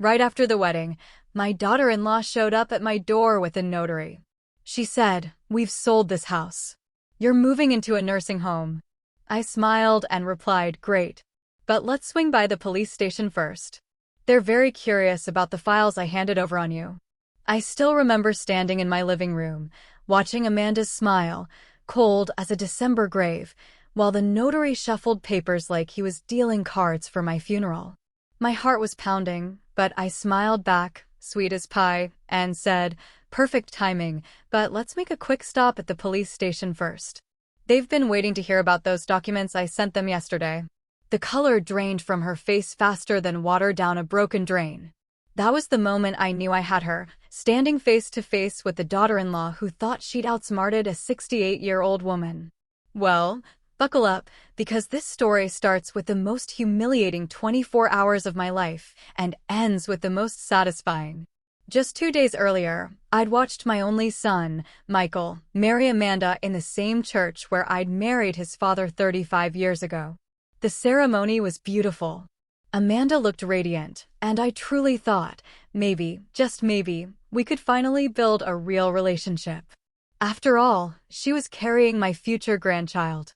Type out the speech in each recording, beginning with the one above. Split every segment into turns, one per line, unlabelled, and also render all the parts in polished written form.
Right after the wedding, my daughter-in-law showed up at my door with a notary. She said, "We've sold this house. You're moving into a nursing home." I smiled and replied, "Great. But let's swing by the police station first. They're very curious about the files I handed over on you." I still remember standing in my living room, watching Amanda's smile, cold as a December grave, while the notary shuffled papers like he was dealing cards for my funeral. My heart was pounding, but I smiled back, sweet as pie, and said, "Perfect timing, but let's make a quick stop at the police station first. They've been waiting to hear about those documents I sent them yesterday." The color drained from her face faster than water down a broken drain. That was the moment I knew I had her, standing face to face with the daughter-in-law who thought she'd outsmarted a 68-year-old woman. Well, buckle up, because this story starts with the most humiliating 24 hours of my life and ends with the most satisfying. Just 2 days earlier, I'd watched my only son, Michael, marry Amanda in the same church where I'd married his father 35 years ago. The ceremony was beautiful. Amanda looked radiant, and I truly thought, maybe, just maybe, we could finally build a real relationship. After all, she was carrying my future grandchild.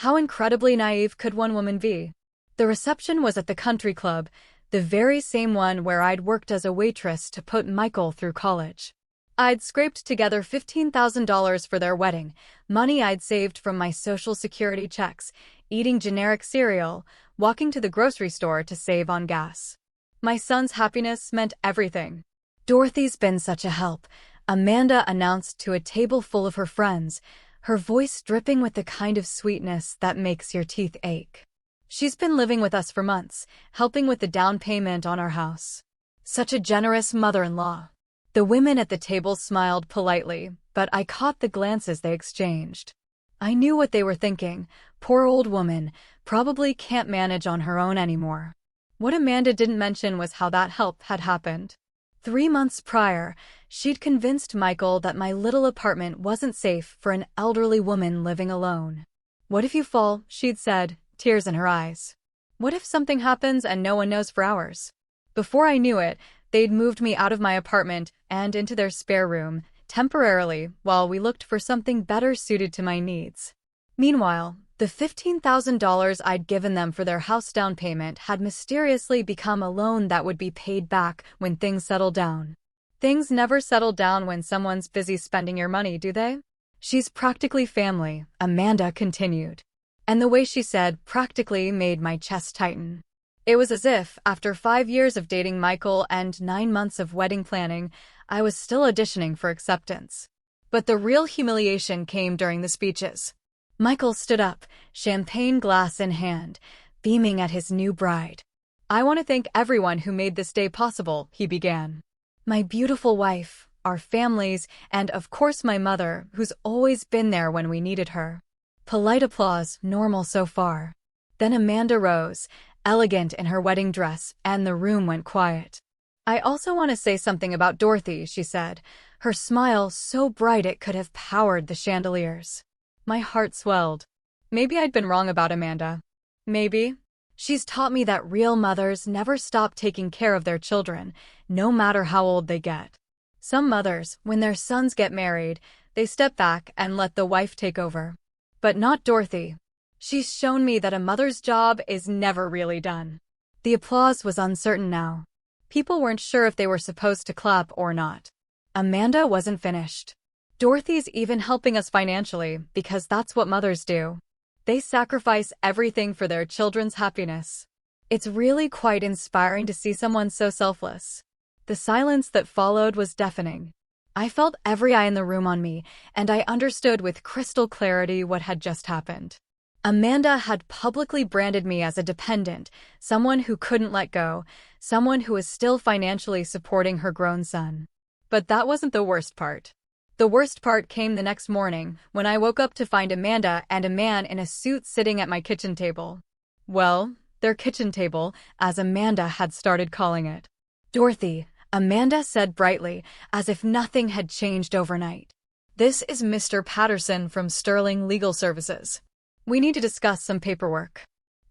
How incredibly naive could one woman be? The reception was at the country club, the very same one where I'd worked as a waitress to put Michael through college. I'd scraped together $15,000 for their wedding, money I'd saved from my Social Security checks, eating generic cereal, walking to the grocery store to save on gas. My son's happiness meant everything. "Dorothy's been such a help," Amanda announced to a table full of her friends, her voice dripping with the kind of sweetness that makes your teeth ache. "She's been living with us for months, helping with the down payment on our house. Such a generous mother-in-law." The women at the table smiled politely, but I caught the glances they exchanged. I knew what they were thinking. Poor old woman, probably can't manage on her own anymore. What Amanda didn't mention was how that help had happened. 3 months prior, she'd convinced Michael that my little apartment wasn't safe for an elderly woman living alone. "What if you fall?" she'd said, tears in her eyes. "What if something happens and no one knows for hours?" Before I knew it, they'd moved me out of my apartment and into their spare room, temporarily, while we looked for something better suited to my needs. Meanwhile, the $15,000 I'd given them for their house down payment had mysteriously become a loan that would be paid back when things settled down. Things never settle down when someone's busy spending your money, do they? "She's practically family," Amanda continued. And the way she said "practically" made my chest tighten. It was as if, after 5 years of dating Michael and 9 months of wedding planning, I was still auditioning for acceptance. But the real humiliation came during the speeches. Michael stood up, champagne glass in hand, beaming at his new bride. "I want to thank everyone who made this day possible," he began. "My beautiful wife, our families, and of course my mother, who's always been there when we needed her." Polite applause, normal so far. Then Amanda rose, elegant in her wedding dress, and the room went quiet. "I also want to say something about Dorothy," she said, her smile so bright it could have powered the chandeliers. My heart swelled. Maybe I'd been wrong about Amanda. Maybe. She's taught me that real mothers never stop taking care of their children, no matter how old they get. Some mothers, when their sons get married, they step back and let the wife take over. But not Dorothy. She's shown me that a mother's job is never really done. The applause was uncertain now. People weren't sure if they were supposed to clap or not. Amanda wasn't finished. "Dorothy's even helping us financially, because that's what mothers do. They sacrifice everything for their children's happiness. It's really quite inspiring to see someone so selfless." The silence that followed was deafening. I felt every eye in the room on me, and I understood with crystal clarity what had just happened. Amanda had publicly branded me as a dependent, someone who couldn't let go, someone who was still financially supporting her grown son. But that wasn't the worst part. The worst part came the next morning, when I woke up to find Amanda and a man in a suit sitting at my kitchen table. Well, their kitchen table, as Amanda had started calling it. "Dorothy," Amanda said brightly, as if nothing had changed overnight. "This is Mr. Patterson from Sterling Legal Services. We need to discuss some paperwork."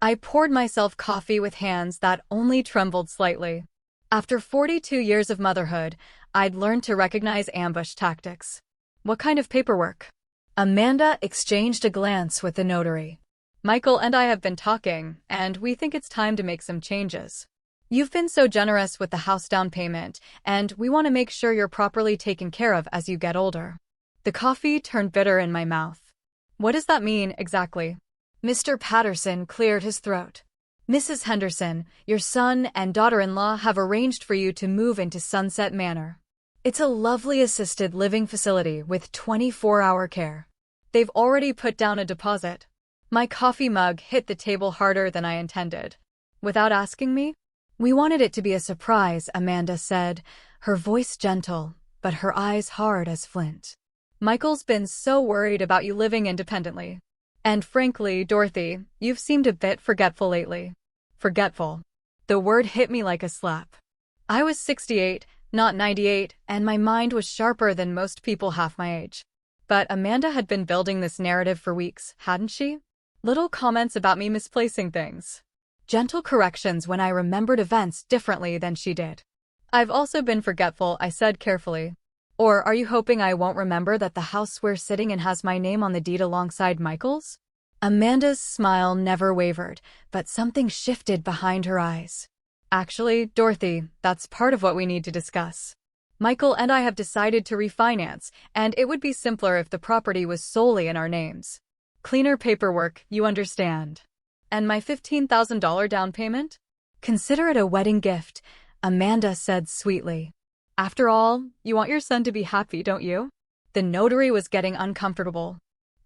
I poured myself coffee with hands that only trembled slightly. After 42 years of motherhood, I'd learned to recognize ambush tactics. What kind of paperwork? Amanda exchanged a glance with the notary. Michael and I have been talking, and we think it's time to make some changes. You've been so generous with the house down payment, and we want to make sure you're properly taken care of as you get older. The coffee turned bitter in my mouth. What does that mean, exactly? Mr. Patterson cleared his throat. Mrs. Henderson, your son and daughter-in-law have arranged for you to move into Sunset Manor. It's a lovely assisted living facility with 24-hour care. They've already put down a deposit. My coffee mug hit the table harder than I intended. Without asking me? We wanted it to be a surprise, Amanda said, her voice gentle, but her eyes hard as flint. Michael's been so worried about you living independently. And frankly, Dorothy, you've seemed a bit forgetful lately. Forgetful. The word hit me like a slap. I was 68, not 98, and my mind was sharper than most people half my age. But Amanda had been building this narrative for weeks, hadn't she? Little comments about me misplacing things. Gentle corrections when I remembered events differently than she did. I've also been forgetful, I said carefully. Or are you hoping I won't remember that the house we're sitting in has my name on the deed alongside Michael's? Amanda's smile never wavered, but something shifted behind her eyes. Actually, Dorothy, that's part of what we need to discuss. Michael and I have decided to refinance, and it would be simpler if the property was solely in our names. Cleaner paperwork, you understand. And my $15,000 down payment? Consider it a wedding gift, Amanda said sweetly. After all, you want your son to be happy, don't you? The notary was getting uncomfortable.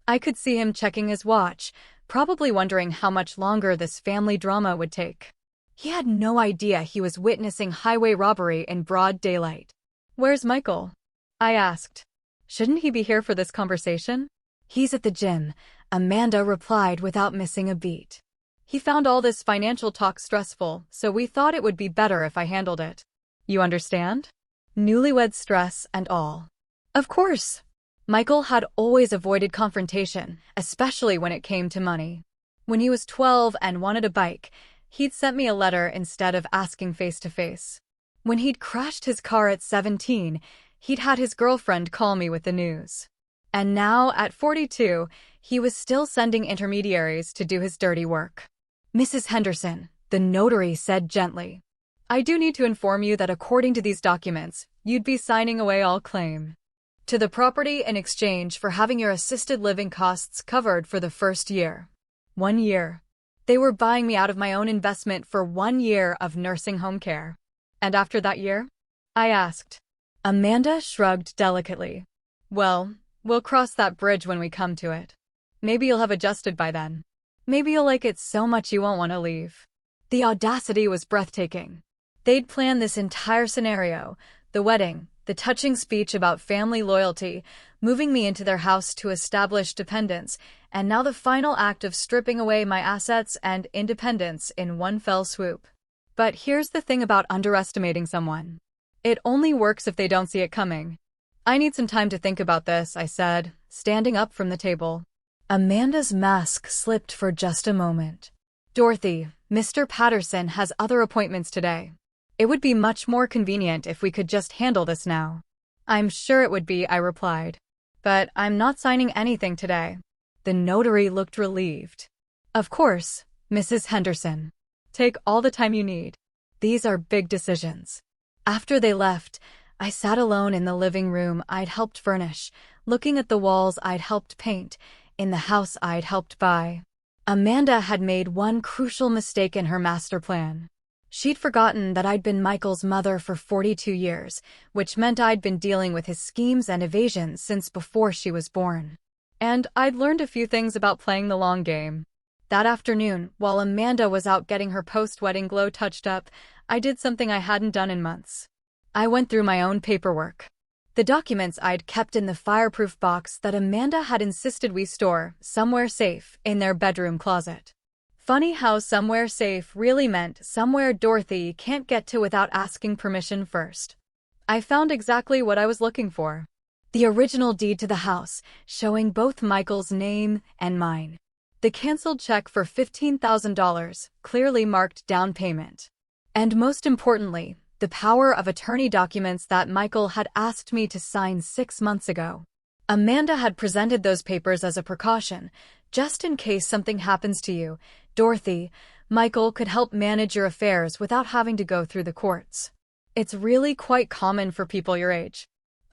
I could see him checking his watch, probably wondering how much longer this family drama would take. He had no idea he was witnessing highway robbery in broad daylight. Where's Michael? I asked. Shouldn't he be here for this conversation? He's at the gym, Amanda replied without missing a beat. He found all this financial talk stressful, so we thought it would be better if I handled it. You understand? Newlywed stress and all. Of course. Michael had always avoided confrontation, especially when it came to money. When he was 12 and wanted a bike, he'd sent me a letter instead of asking face-to-face. When he'd crashed his car at 17, he'd had his girlfriend call me with the news. And now, at 42, he was still sending intermediaries to do his dirty work. Mrs. Henderson, the notary said gently, I do need to inform you that according to these documents, you'd be signing away all claim to the property in exchange for having your assisted living costs covered for the first year. 1 year. They were buying me out of my own investment for 1 year of nursing home care. And after that year? I asked. Amanda shrugged delicately. Well, we'll cross that bridge when we come to it. Maybe you'll have adjusted by then. Maybe you'll like it so much you won't want to leave. The audacity was breathtaking. They'd planned this entire scenario, the wedding, the touching speech about family loyalty, moving me into their house to establish dependence, and now the final act of stripping away my assets and independence in one fell swoop. But here's the thing about underestimating someone. It only works if they don't see it coming. I need some time to think about this, I said, standing up from the table. Amanda's mask slipped for just a moment. Dorothy, Mr. Patterson has other appointments today. It would be much more convenient if we could just handle this now. I'm sure it would be, I replied. But I'm not signing anything today. The notary looked relieved. Of course, Mrs. Henderson. Take all the time you need. These are big decisions. After they left, I sat alone in the living room I'd helped furnish, looking at the walls I'd helped paint, in the house I'd helped buy. Amanda had made one crucial mistake in her master plan. She'd forgotten that I'd been Michael's mother for 42 years, which meant I'd been dealing with his schemes and evasions since before she was born. And I'd learned a few things about playing the long game. That afternoon, while Amanda was out getting her post-wedding glow touched up, I did something I hadn't done in months. I went through my own paperwork. The documents I'd kept in the fireproof box that Amanda had insisted we store, somewhere safe, in their bedroom closet. Funny how somewhere safe really meant somewhere Dorothy can't get to without asking permission first. I found exactly what I was looking for. The original deed to the house, showing both Michael's name and mine. The canceled check for $15,000, clearly marked down payment. And most importantly, the power of attorney documents that Michael had asked me to sign 6 months ago. Amanda had presented those papers as a precaution, just in case something happens to you, Dorothy. Michael could help manage your affairs without having to go through the courts. It's really quite common for people your age.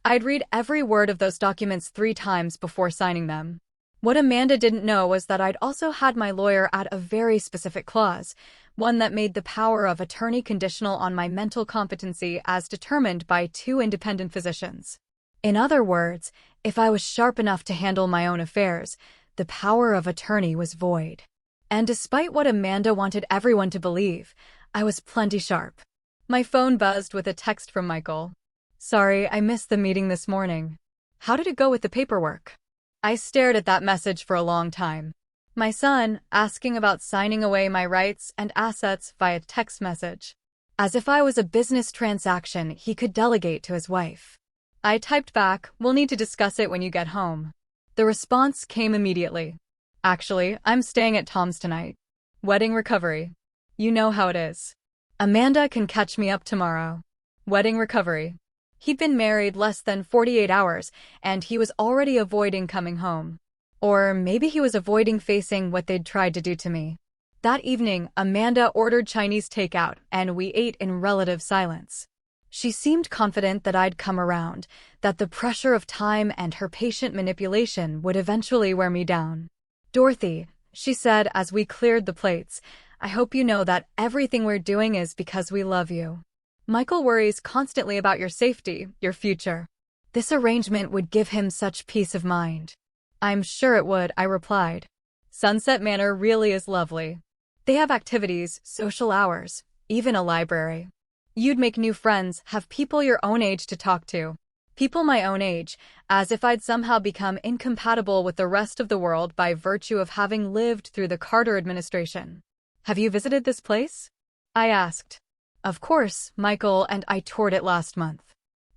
I'd read every word of those documents 3 times before signing them. What Amanda didn't know was that I'd also had my lawyer add a very specific clause, one that made the power of attorney conditional on my mental competency as determined by 2 independent physicians. In other words, if I was sharp enough to handle my own affairs, the power of attorney was void. And despite what Amanda wanted everyone to believe, I was plenty sharp. My phone buzzed with a text from Michael. "Sorry, I missed the meeting this morning. How did it go with the paperwork?" I stared at that message for a long time. My son, asking about signing away my rights and assets via text message. As if I was a business transaction he could delegate to his wife. I typed back, "We'll need to discuss it when you get home." The response came immediately. "Actually, I'm staying at Tom's tonight. Wedding recovery. You know how it is. Amanda can catch me up tomorrow." Wedding recovery. He'd been married less than 48 hours, and he was already avoiding coming home. Or maybe he was avoiding facing what they'd tried to do to me. That evening, Amanda ordered Chinese takeout, and we ate in relative silence. She seemed confident that I'd come around, that the pressure of time and her patient manipulation would eventually wear me down. "Dorothy," she said as we cleared the plates, "I hope you know that everything we're doing is because we love you. Michael worries constantly about your safety, your future. This arrangement would give him such peace of mind." "I'm sure it would," I replied. Sunset Manor really is lovely. They have activities, social hours, even a library. You'd make new friends, have people your own age to talk to. People my own age, as if I'd somehow become incompatible with the rest of the world by virtue of having lived through the Carter administration. "Have you visited this place?" I asked. "Of course, Michael and I toured it last month.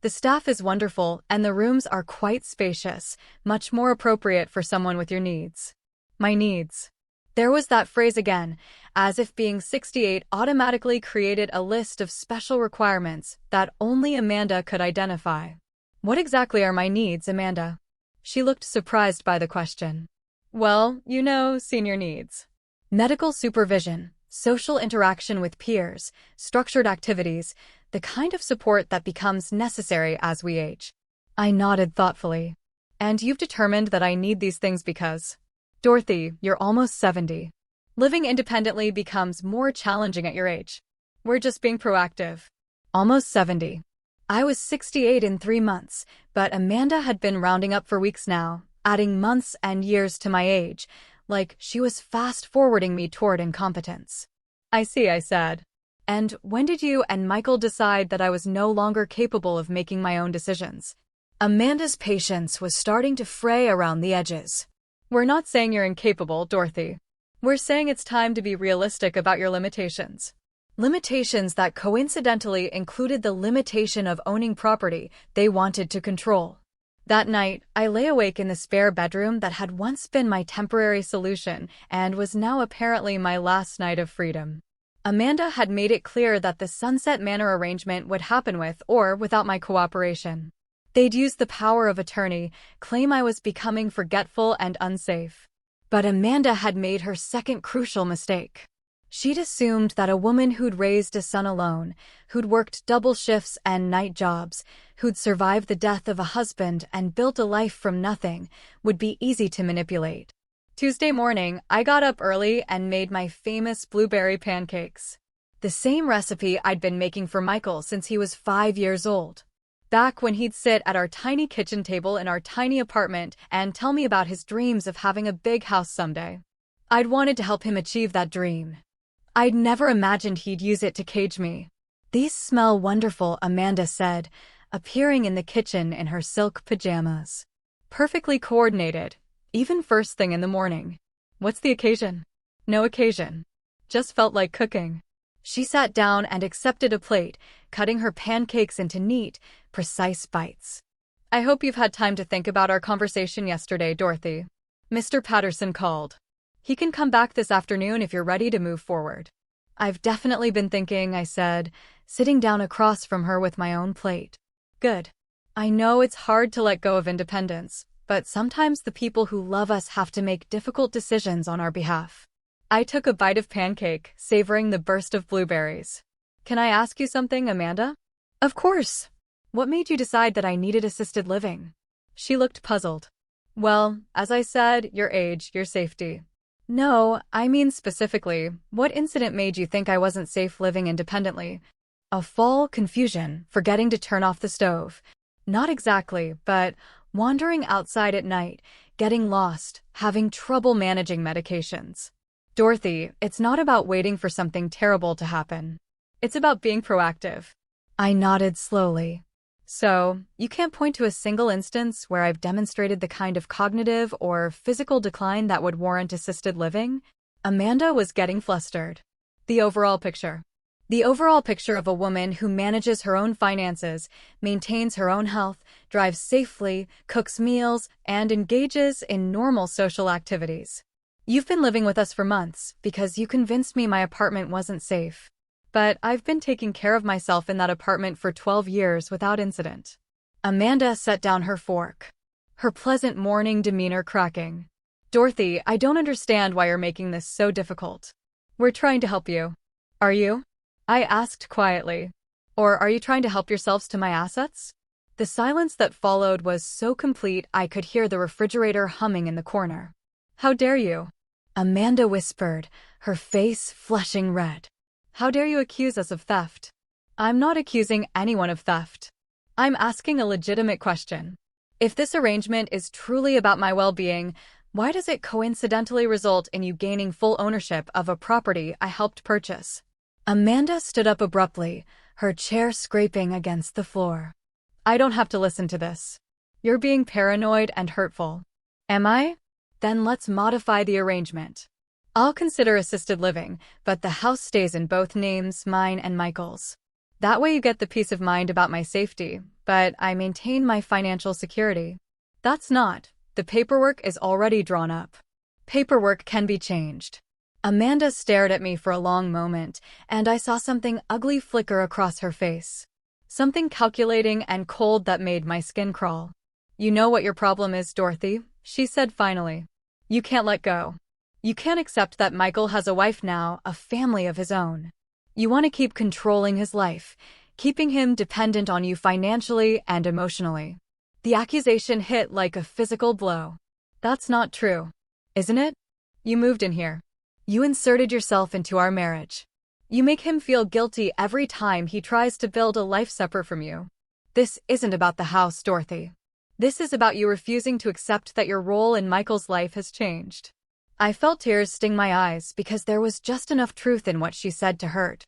The staff is wonderful and the rooms are quite spacious, much more appropriate for someone with your needs." My needs. There was that phrase again, as if being 68 automatically created a list of special requirements that only Amanda could identify. "What exactly are my needs, Amanda?" She looked surprised by the question. "Well, you know, senior needs. Medical supervision, social interaction with peers, structured activities, the kind of support that becomes necessary as we age." I nodded thoughtfully. "And you've determined that I need these things because—" "Dorothy, you're almost 70. Living independently becomes more challenging at your age. We're just being proactive." Almost 70. I was 68 in 3 months, but Amanda had been rounding up for weeks now, adding months and years to my age, like she was fast-forwarding me toward incompetence. "I see," I said. "And when did you and Michael decide that I was no longer capable of making my own decisions?" Amanda's patience was starting to fray around the edges. "We're not saying you're incapable, Dorothy. We're saying it's time to be realistic about your limitations." Limitations that coincidentally included the limitation of owning property they wanted to control. That night, I lay awake in the spare bedroom that had once been my temporary solution and was now apparently my last night of freedom. Amanda had made it clear that the Sunset Manor arrangement would happen with or without my cooperation. They'd use the power of attorney, claim I was becoming forgetful and unsafe. But Amanda had made her second crucial mistake. She'd assumed that a woman who'd raised a son alone, who'd worked double shifts and night jobs, who'd survived the death of a husband and built a life from nothing, would be easy to manipulate. Tuesday morning, I got up early and made my famous blueberry pancakes. The same recipe I'd been making for Michael since he was 5 years old. Back when he'd sit at our tiny kitchen table in our tiny apartment and tell me about his dreams of having a big house someday. I'd wanted to help him achieve that dream. I'd never imagined he'd use it to cage me. "These smell wonderful," Amanda said, appearing in the kitchen in her silk pajamas. "Perfectly coordinated, even first thing in the morning." "What's the occasion?" "No occasion. Just felt like cooking." She sat down and accepted a plate, cutting her pancakes into neat, precise bites. "I hope you've had time to think about our conversation yesterday, Dorothy. Mr. Patterson called. He can come back this afternoon if you're ready to move forward." "I've definitely been thinking," I said, sitting down across from her with my own plate. Good. I know it's hard to let go of independence, but sometimes the people who love us have to make difficult decisions on our behalf. I took a bite of pancake, savoring the burst of blueberries. Can I ask you something, Amanda? Of course. What made you decide that I needed assisted living? She looked puzzled. Well, as I said, your age, your safety. No, I mean specifically, what incident made you think I wasn't safe living independently? A fall, confusion, forgetting to turn off the stove. Not exactly, but wandering outside at night, getting lost, having trouble managing medications. Dorothy, it's not about waiting for something terrible to happen. It's about being proactive. I nodded slowly. So, you can't point to a single instance where I've demonstrated the kind of cognitive or physical decline that would warrant assisted living? Amanda was getting flustered. The overall picture. The overall picture of a woman who manages her own finances, maintains her own health, drives safely, cooks meals, and engages in normal social activities. You've been living with us for months because you convinced me my apartment wasn't safe. But I've been taking care of myself in that apartment for 12 years without incident. Amanda set down her fork, her pleasant morning demeanor cracking. Dorothy, I don't understand why you're making this so difficult. We're trying to help you. Are you? I asked quietly. Or are you trying to help yourselves to my assets? The silence that followed was so complete I could hear the refrigerator humming in the corner. How dare you? Amanda whispered, her face flushing red. How dare you accuse us of theft? I'm not accusing anyone of theft. I'm asking a legitimate question. If this arrangement is truly about my well-being, why does it coincidentally result in you gaining full ownership of a property I helped purchase? Amanda stood up abruptly, her chair scraping against the floor. I don't have to listen to this. You're being paranoid and hurtful. Am I? Then let's modify the arrangement. I'll consider assisted living, but the house stays in both names, mine and Michael's. That way you get the peace of mind about my safety, but I maintain my financial security. That's not. The paperwork is already drawn up. Paperwork can be changed. Amanda stared at me for a long moment, and I saw something ugly flicker across her face. Something calculating and cold that made my skin crawl. You know what your problem is, Dorothy, she said finally. You can't let go. You can't accept that Michael has a wife now, a family of his own. You want to keep controlling his life, keeping him dependent on you financially and emotionally. The accusation hit like a physical blow. That's not true, isn't it? You moved in here. You inserted yourself into our marriage. You make him feel guilty every time he tries to build a life separate from you. This isn't about the house, Dorothy. This is about you refusing to accept that your role in Michael's life has changed. I felt tears sting my eyes because there was just enough truth in what she said to hurt.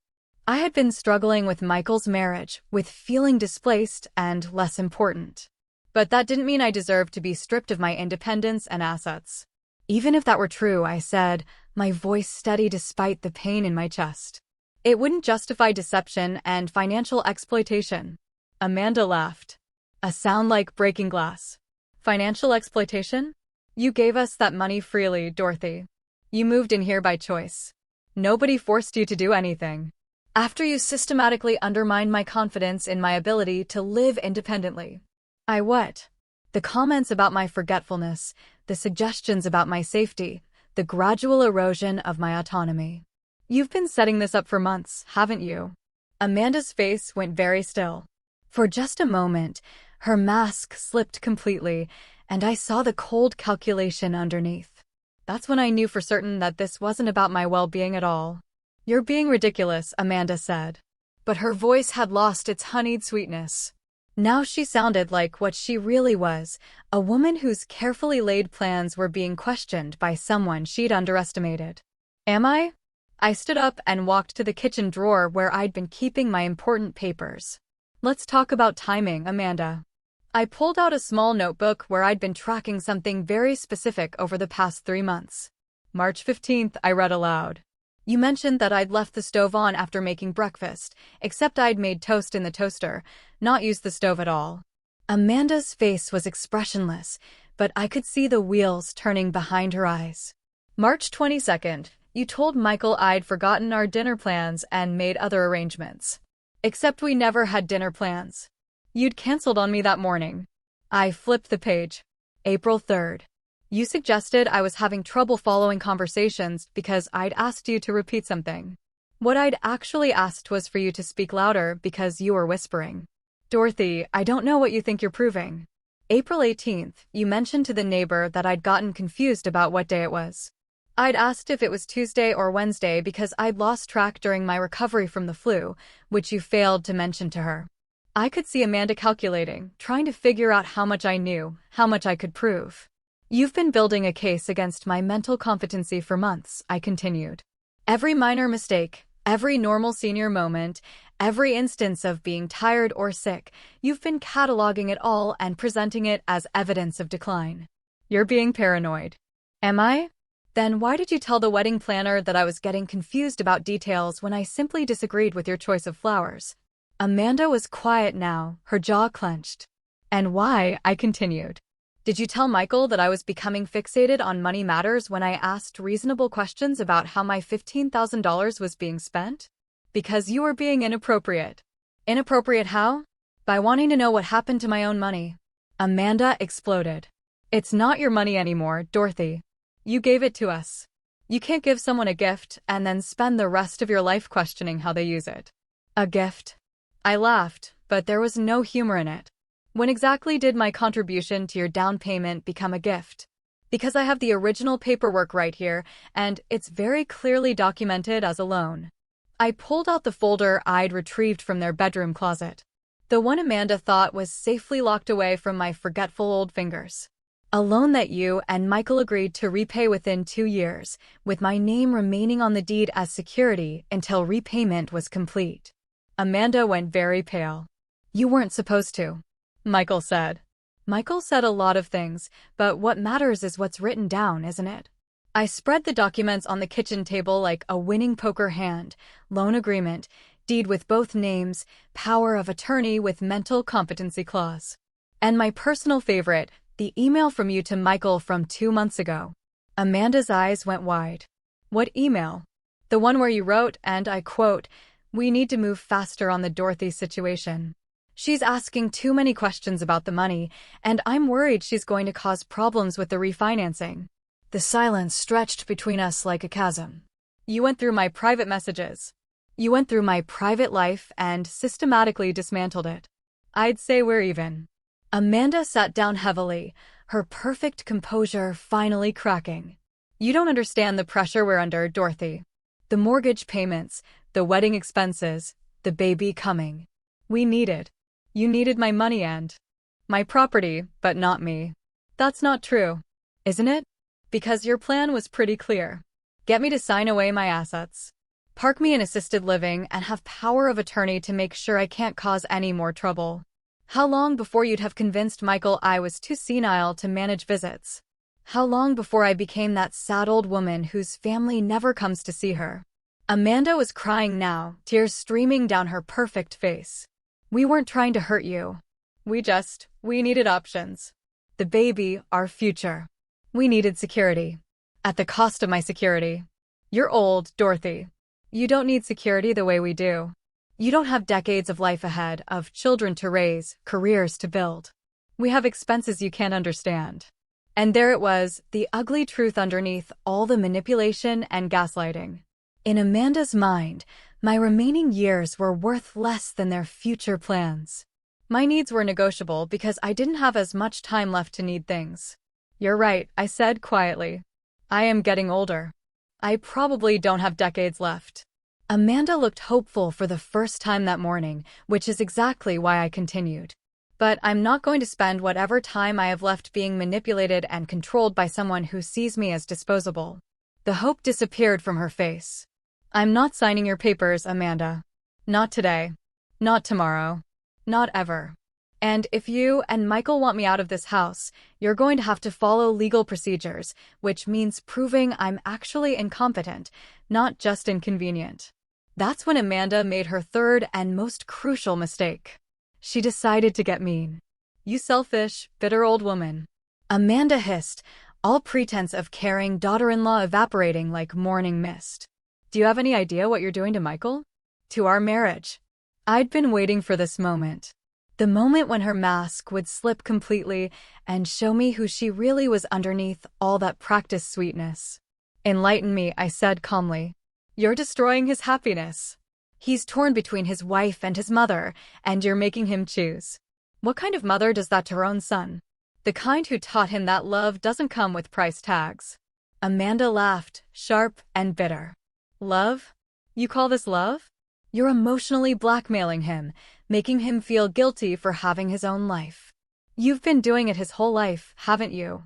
I had been struggling with Michael's marriage, with feeling displaced and less important. But that didn't mean I deserved to be stripped of my independence and assets. Even if that were true, I said, my voice steady despite the pain in my chest. It wouldn't justify deception and financial exploitation. Amanda laughed. A sound like breaking glass. Financial exploitation? You gave us that money freely, Dorothy. You moved in here by choice. Nobody forced you to do anything. After you systematically undermined my confidence in my ability to live independently. I what? The comments about my forgetfulness, the suggestions about my safety, the gradual erosion of my autonomy. You've been setting this up for months, haven't you? Amanda's face went very still. For just a moment, her mask slipped completely, and I saw the cold calculation underneath. That's when I knew for certain that this wasn't about my well-being at all. You're being ridiculous, Amanda said. But her voice had lost its honeyed sweetness. Now she sounded like what she really was, a woman whose carefully laid plans were being questioned by someone she'd underestimated. Am I? I stood up and walked to the kitchen drawer where I'd been keeping my important papers. Let's talk about timing, Amanda. I pulled out a small notebook where I'd been tracking something very specific over the past 3 months. March 15th, I read aloud. You mentioned that I'd left the stove on after making breakfast, except I'd made toast in the toaster, not used the stove at all. Amanda's face was expressionless, but I could see the wheels turning behind her eyes. March 22nd, you told Michael I'd forgotten our dinner plans and made other arrangements. Except we never had dinner plans. You'd canceled on me that morning. I flipped the page. April 3rd. You suggested I was having trouble following conversations because I'd asked you to repeat something. What I'd actually asked was for you to speak louder because you were whispering. Dorothy, I don't know what you think you're proving. April 18th, you mentioned to the neighbor that I'd gotten confused about what day it was. I'd asked if it was Tuesday or Wednesday because I'd lost track during my recovery from the flu, which you failed to mention to her. I could see Amanda calculating, trying to figure out how much I knew, how much I could prove. You've been building a case against my mental competency for months, I continued. Every minor mistake, every normal senior moment, every instance of being tired or sick, you've been cataloging it all and presenting it as evidence of decline. You're being paranoid. Am I? Then why did you tell the wedding planner that I was getting confused about details when I simply disagreed with your choice of flowers? Amanda was quiet now, her jaw clenched. And why? I continued. Did you tell Michael that I was becoming fixated on money matters when I asked reasonable questions about how my $15,000 was being spent? Because you were being inappropriate. Inappropriate how? By wanting to know what happened to my own money. Amanda exploded. It's not your money anymore, Dorothy. You gave it to us. You can't give someone a gift and then spend the rest of your life questioning how they use it. A gift? I laughed, but there was no humor in it. When exactly did my contribution to your down payment become a gift? Because I have the original paperwork right here, and it's very clearly documented as a loan. I pulled out the folder I'd retrieved from their bedroom closet. The one Amanda thought was safely locked away from my forgetful old fingers. A loan that you and Michael agreed to repay within 2 years, with my name remaining on the deed as security until repayment was complete. Amanda went very pale. You weren't supposed to, Michael said. Michael said a lot of things, but what matters is what's written down, isn't it? I spread the documents on the kitchen table like a winning poker hand: loan agreement, deed with both names, power of attorney with mental competency clause. And my personal favorite, the email from you to Michael from 2 months ago. Amanda's eyes went wide. What email? The one where you wrote, and I quote, "We need to move faster on the Dorothy situation. She's asking too many questions about the money, and I'm worried she's going to cause problems with the refinancing." The silence stretched between us like a chasm. You went through my private messages. You went through my private life and systematically dismantled it. I'd say we're even. Amanda sat down heavily, her perfect composure finally cracking. You don't understand the pressure we're under, Dorothy. The mortgage payments, the wedding expenses, the baby coming. We needed. You needed my money and my property, but not me. That's not true, isn't it? Because your plan was pretty clear. Get me to sign away my assets. Park me in assisted living and have power of attorney to make sure I can't cause any more trouble. How long before you'd have convinced Michael I was too senile to manage visits? How long before I became that sad old woman whose family never comes to see her? Amanda was crying now, tears streaming down her perfect face. We weren't trying to hurt you. We needed options. The baby, our future. We needed security. At the cost of my security. You're old, Dorothy. You don't need security the way we do. You don't have decades of life ahead, of children to raise, careers to build. We have expenses you can't understand. And there it was, the ugly truth underneath all the manipulation and gaslighting. In Amanda's mind, my remaining years were worth less than their future plans. My needs were negotiable because I didn't have as much time left to need things. You're right, I said quietly. I am getting older. I probably don't have decades left. Amanda looked hopeful for the first time that morning, which is exactly why I continued. But I'm not going to spend whatever time I have left being manipulated and controlled by someone who sees me as disposable. The hope disappeared from her face. I'm not signing your papers, Amanda. Not today. Not tomorrow. Not ever. And if you and Michael want me out of this house, you're going to have to follow legal procedures, which means proving I'm actually incompetent, not just inconvenient. That's when Amanda made her third and most crucial mistake. She decided to get mean. You selfish, bitter old woman. Amanda hissed, all pretense of caring daughter-in-law evaporating like morning mist. Do you have any idea what you're doing to Michael? To our marriage? I'd been waiting for this moment. The moment when her mask would slip completely and show me who she really was underneath all that practiced sweetness. Enlighten me, I said calmly. You're destroying his happiness. He's torn between his wife and his mother, and you're making him choose. What kind of mother does that to her own son? The kind who taught him that love doesn't come with price tags. Amanda laughed, sharp and bitter. Love? You call this love? You're emotionally blackmailing him, making him feel guilty for having his own life. You've been doing it his whole life, haven't you?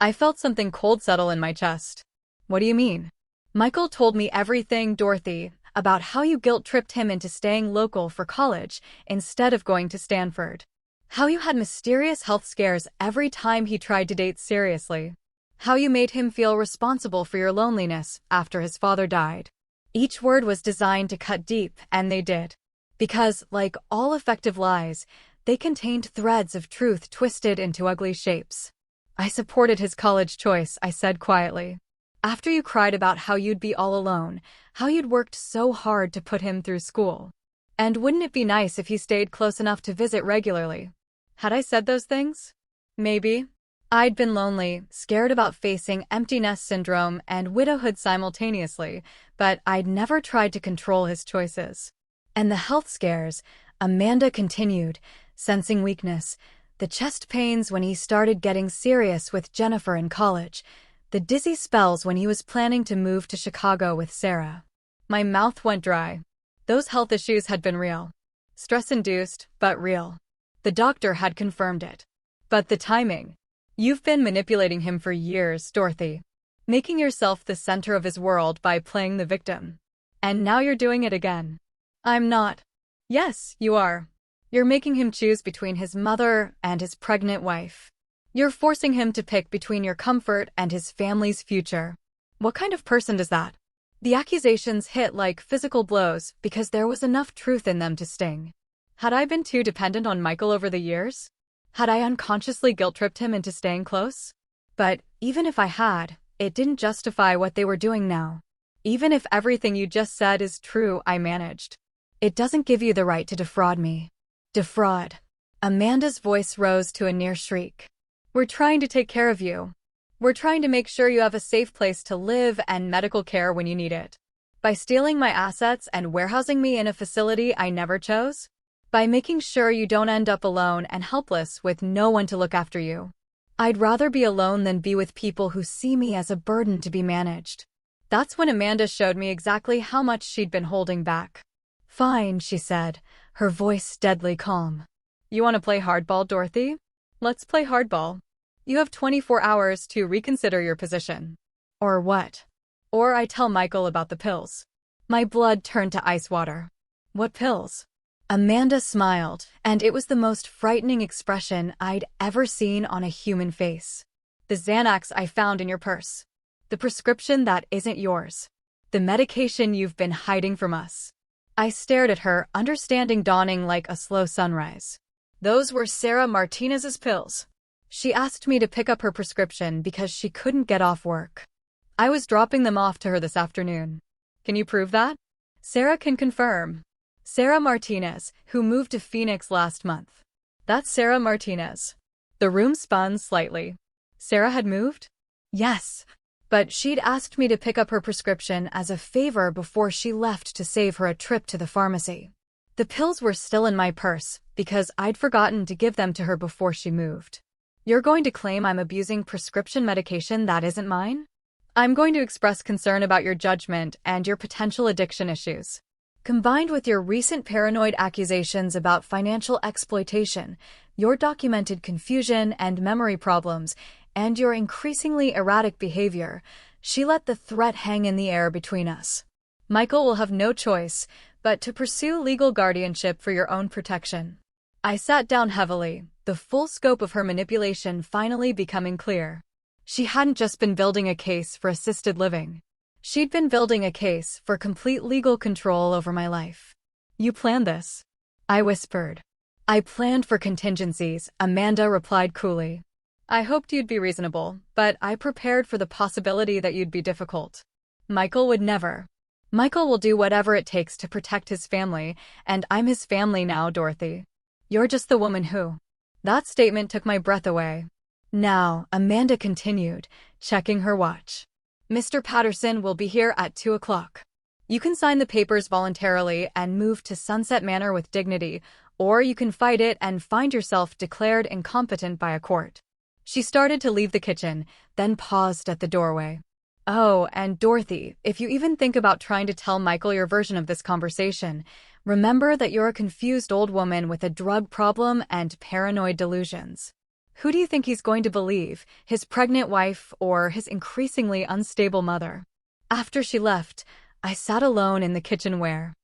I felt something cold settle in my chest. What do you mean? Michael told me everything, Dorothy, about how you guilt-tripped him into staying local for college instead of going to Stanford. How you had mysterious health scares every time he tried to date seriously. How you made him feel responsible for your loneliness after his father died. Each word was designed to cut deep, and they did. Because, like all effective lies, they contained threads of truth twisted into ugly shapes. I supported his college choice, I said quietly. After you cried about how you'd be all alone, how you'd worked so hard to put him through school. And wouldn't it be nice if he stayed close enough to visit regularly? Had I said those things? Maybe. I'd been lonely, scared about facing empty nest syndrome and widowhood simultaneously, but I'd never tried to control his choices. And the health scares, Amanda continued, sensing weakness, the chest pains when he started getting serious with Jennifer in college, the dizzy spells when he was planning to move to Chicago with Sarah. My mouth went dry. Those health issues had been real. Stress-induced, but real. The doctor had confirmed it. But the timing. You've been manipulating him for years, Dorothy. Making yourself the center of his world by playing the victim. And now you're doing it again. I'm not. Yes, you are. You're making him choose between his mother and his pregnant wife. You're forcing him to pick between your comfort and his family's future. What kind of person does that? The accusations hit like physical blows because there was enough truth in them to sting. Had I been too dependent on Michael over the years? Had I unconsciously guilt-tripped him into staying close? But even if I had, it didn't justify what they were doing now. Even if everything you just said is true, I managed. It doesn't give you the right to defraud me. Defraud. Amanda's voice rose to a near shriek. We're trying to take care of you. We're trying to make sure you have a safe place to live and medical care when you need it. By stealing my assets and warehousing me in a facility I never chose? By making sure you don't end up alone and helpless with no one to look after you. I'd rather be alone than be with people who see me as a burden to be managed. That's when Amanda showed me exactly how much she'd been holding back. Fine, she said, her voice deadly calm. You want to play hardball, Dorothy? Let's play hardball. You have 24 hours to reconsider your position. Or what? Or I tell Michael about the pills. My blood turned to ice water. What pills? Amanda smiled, and it was the most frightening expression I'd ever seen on a human face. The Xanax I found in your purse. The prescription that isn't yours. The medication you've been hiding from us. I stared at her, understanding dawning like a slow sunrise. Those were Sarah Martinez's pills. She asked me to pick up her prescription because she couldn't get off work. I was dropping them off to her this afternoon. Can you prove that? Sarah can confirm. Sarah Martinez, who moved to Phoenix last month. That's Sarah Martinez. The room spun slightly. Sarah had moved? Yes. But she'd asked me to pick up her prescription as a favor before she left to save her a trip to the pharmacy. The pills were still in my purse because I'd forgotten to give them to her before she moved. You're going to claim I'm abusing prescription medication that isn't mine? I'm going to express concern about your judgment and your potential addiction issues. Combined with your recent paranoid accusations about financial exploitation, your documented confusion and memory problems, and your increasingly erratic behavior, she let the threat hang in the air between us. Michael will have no choice but to pursue legal guardianship for your own protection. I sat down heavily, the full scope of her manipulation finally becoming clear. She hadn't just been building a case for assisted living. She'd been building a case for complete legal control over my life. You planned this? I whispered. I planned for contingencies, Amanda replied coolly. I hoped you'd be reasonable, but I prepared for the possibility that you'd be difficult. Michael would never. Michael will do whatever it takes to protect his family, and I'm his family now, Dorothy. You're just the woman who. That statement took my breath away. Now, Amanda continued, checking her watch. Mr. Patterson will be here at 2 o'clock. You can sign the papers voluntarily and move to Sunset Manor with dignity, or you can fight it and find yourself declared incompetent by a court. She started to leave the kitchen, then paused at the doorway. Oh, and Dorothy, if you even think about trying to tell Michael your version of this conversation, remember that you're a confused old woman with a drug problem and paranoid delusions. Who do you think he's going to believe, his pregnant wife or his increasingly unstable mother? After she left, I sat alone in the kitchen where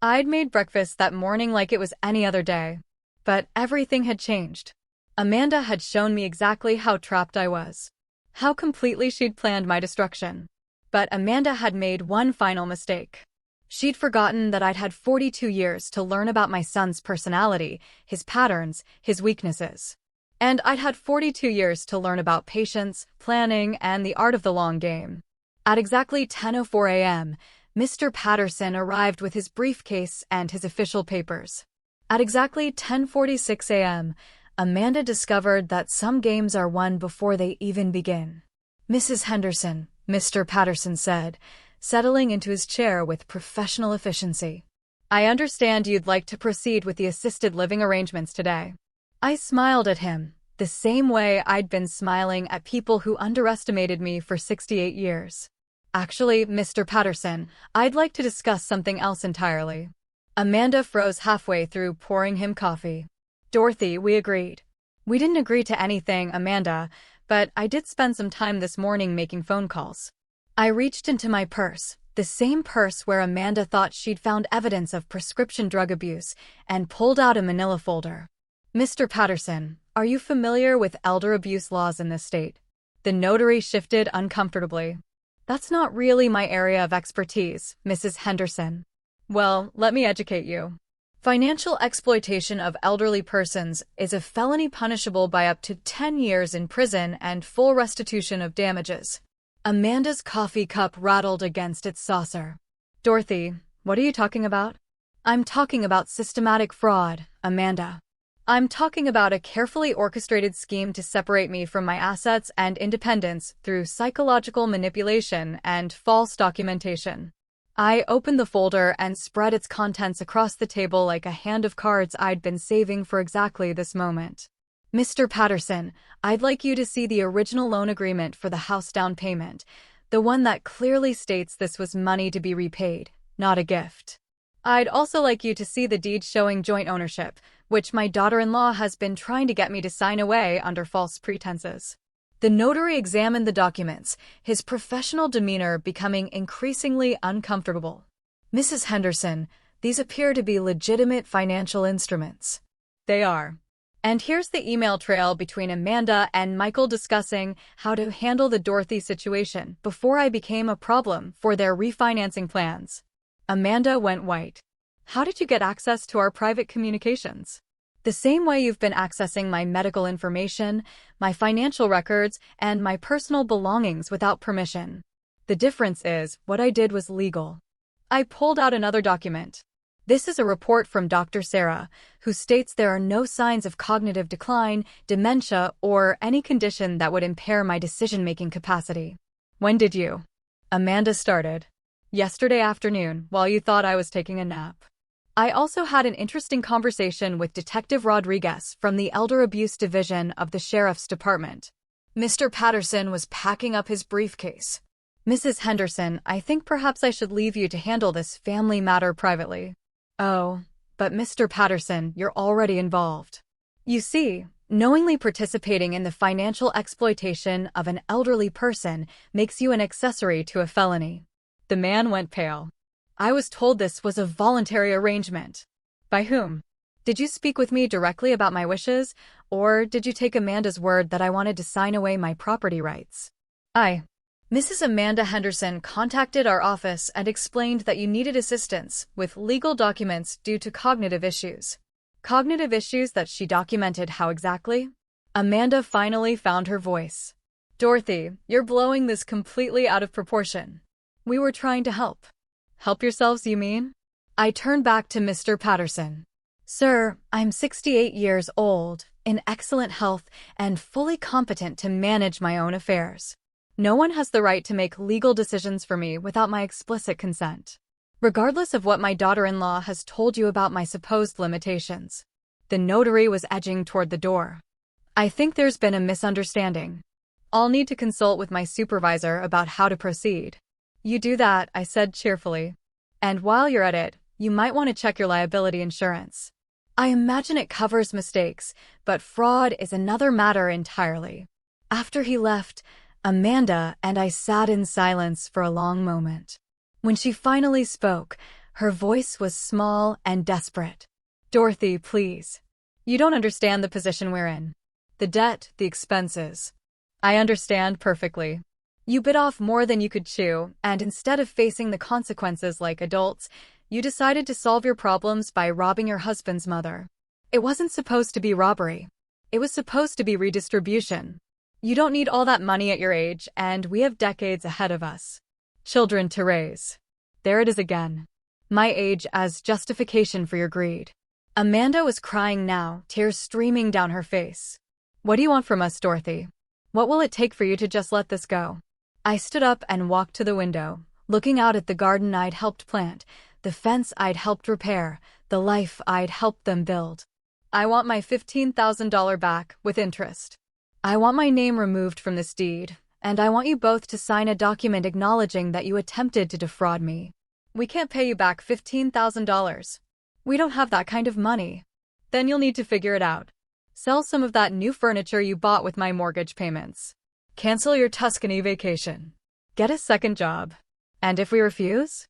I'd made breakfast that morning like it was any other day. But everything had changed. Amanda had shown me exactly how trapped I was. How completely she'd planned my destruction. But Amanda had made one final mistake. She'd forgotten that I'd had 42 years to learn about my son's personality, his patterns, his weaknesses. And I'd had 42 years to learn about patience, planning, and the art of the long game. At exactly 10:04 a.m., Mr. Patterson arrived with his briefcase and his official papers. At exactly 10:46 a.m., Amanda discovered that some games are won before they even begin. Mrs. Henderson, Mr. Patterson said, settling into his chair with professional efficiency. I understand you'd like to proceed with the assisted living arrangements today. I smiled at him, the same way I'd been smiling at people who underestimated me for 68 years. Actually, Mr. Patterson, I'd like to discuss something else entirely. Amanda froze halfway through pouring him coffee. Dorothy, we agreed. We didn't agree to anything, Amanda, but I did spend some time this morning making phone calls. I reached into my purse, the same purse where Amanda thought she'd found evidence of prescription drug abuse, and pulled out a manila folder. Mr. Patterson, are you familiar with elder abuse laws in this state? The notary shifted uncomfortably. That's not really my area of expertise, Mrs. Henderson. Well, let me educate you. Financial exploitation of elderly persons is a felony punishable by up to 10 years in prison and full restitution of damages. Amanda's coffee cup rattled against its saucer. Dorothy, what are you talking about? I'm talking about systematic fraud, Amanda. I'm talking about a carefully orchestrated scheme to separate me from my assets and independence through psychological manipulation and false documentation. I opened the folder and spread its contents across the table like a hand of cards I'd been saving for exactly this moment. Mr. Patterson, I'd like you to see the original loan agreement for the house down payment, the one that clearly states this was money to be repaid, not a gift. I'd also like you to see the deed showing joint ownership, which my daughter-in-law has been trying to get me to sign away under false pretenses. The notary examined the documents, his professional demeanor becoming increasingly uncomfortable. Mrs. Henderson, these appear to be legitimate financial instruments. They are. And here's the email trail between Amanda and Michael discussing how to handle the Dorothy situation before I became a problem for their refinancing plans. Amanda went white. How did you get access to our private communications? The same way you've been accessing my medical information, my financial records, and my personal belongings without permission. The difference is, what I did was legal. I pulled out another document. This is a report from Dr. Sarah, who states there are no signs of cognitive decline, dementia, or any condition that would impair my decision-making capacity. When did you? Amanda started. Yesterday afternoon, while you thought I was taking a nap. I also had an interesting conversation with Detective Rodriguez from the Elder Abuse Division of the Sheriff's Department. Mr. Patterson was packing up his briefcase. Mrs. Henderson, I think perhaps I should leave you to handle this family matter privately. Oh, but Mr. Patterson, you're already involved. You see, knowingly participating in the financial exploitation of an elderly person makes you an accessory to a felony. The man went pale. I was told this was a voluntary arrangement. By whom? Did you speak with me directly about my wishes, or did you take Amanda's word that I wanted to sign away my property rights? Mrs. Amanda Henderson contacted our office and explained that you needed assistance with legal documents due to cognitive issues. Cognitive issues that she documented how exactly? Amanda finally found her voice. Dorothy, you're blowing this completely out of proportion. We were trying to help. Help yourselves, you mean? I turned back to Mr. Patterson. Sir, I'm 68 years old, in excellent health, and fully competent to manage my own affairs. No one has the right to make legal decisions for me without my explicit consent. Regardless of what my daughter-in-law has told you about my supposed limitations. The notary was edging toward the door. I think there's been a misunderstanding. I'll need to consult with my supervisor about how to proceed. You do that, I said cheerfully. And while you're at it, you might want to check your liability insurance. I imagine it covers mistakes, but fraud is another matter entirely. After he left, Amanda and I sat in silence for a long moment. When she finally spoke, her voice was small and desperate. Dorothy, please. You don't understand the position we're in. The debt, the expenses. I understand perfectly. You bit off more than you could chew, and instead of facing the consequences like adults, you decided to solve your problems by robbing your husband's mother. It wasn't supposed to be robbery. It was supposed to be redistribution. You don't need all that money at your age, and we have decades ahead of us. Children to raise. There it is again. My age as justification for your greed. Amanda was crying now, tears streaming down her face. What do you want from us, Dorothy? What will it take for you to just let this go? I stood up and walked to the window, looking out at the garden I'd helped plant, the fence I'd helped repair, the life I'd helped them build. I want my $15,000 back, with interest. I want my name removed from this deed, and I want you both to sign a document acknowledging that you attempted to defraud me. We can't pay you back $15,000. We don't have that kind of money. Then you'll need to figure it out. Sell some of that new furniture you bought with my mortgage payments. Cancel your Tuscany vacation. Get a second job. And if we refuse?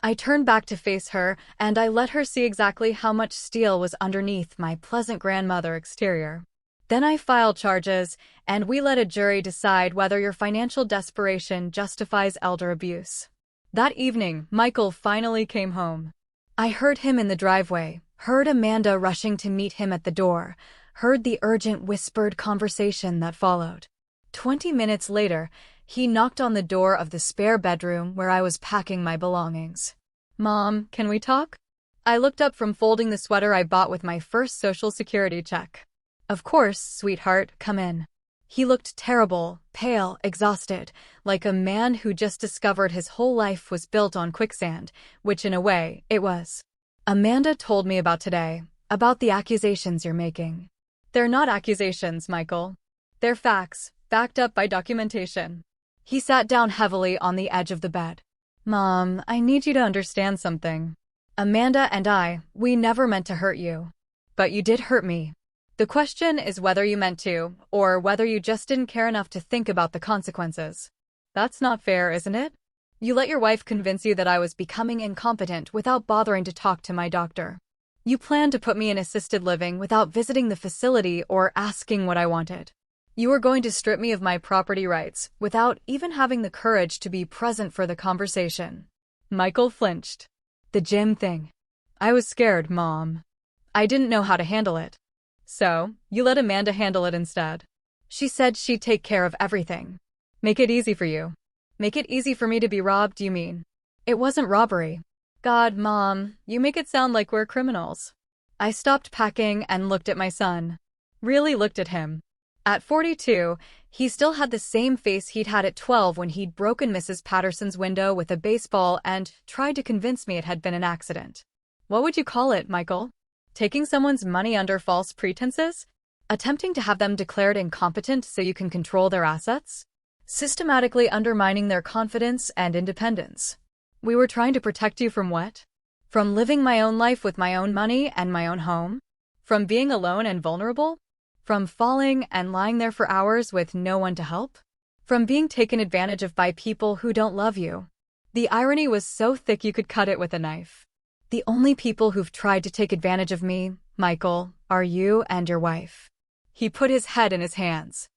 I turned back to face her, and I let her see exactly how much steel was underneath my pleasant grandmother exterior. Then I filed charges, and we let a jury decide whether your financial desperation justifies elder abuse. That evening, Michael finally came home. I heard him in the driveway, heard Amanda rushing to meet him at the door, heard the urgent whispered conversation that followed. 20 minutes later, he knocked on the door of the spare bedroom where I was packing my belongings. Mom, can we talk? I looked up from folding the sweater I bought with my first Social Security check. Of course, sweetheart, come in. He looked terrible, pale, exhausted, like a man who just discovered his whole life was built on quicksand, which in a way, it was. Amanda told me about today, about the accusations you're making. They're not accusations, Michael. They're facts, backed up by documentation. He sat down heavily on the edge of the bed. Mom, I need you to understand something. Amanda and we never meant to hurt you. But you did hurt me. The question is whether you meant to, or whether you just didn't care enough to think about the consequences. That's not fair, isn't it? You let your wife convince you that I was becoming incompetent without bothering to talk to my doctor. You planned to put me in assisted living without visiting the facility or asking what I wanted. You were going to strip me of my property rights without even having the courage to be present for the conversation. Michael flinched. The gym thing. I was scared, Mom. I didn't know how to handle it. So, you let Amanda handle it instead. She said she'd take care of everything. Make it easy for you. Make it easy for me to be robbed, you mean? It wasn't robbery. God, Mom, you make it sound like we're criminals. I stopped packing and looked at my son. Really looked at him. At 42, he still had the same face he'd had at 12 when he'd broken Mrs. Patterson's window with a baseball and tried to convince me it had been an accident. What would you call it, Michael? Taking someone's money under false pretenses? Attempting to have them declared incompetent so you can control their assets? Systematically undermining their confidence and independence. We were trying to protect you from what? From living my own life with my own money and my own home? From being alone and vulnerable? From falling and lying there for hours with no one to help? From being taken advantage of by people who don't love you? The irony was so thick you could cut it with a knife. The only people who've tried to take advantage of me, Michael, are you and your wife. He put his head in his hands.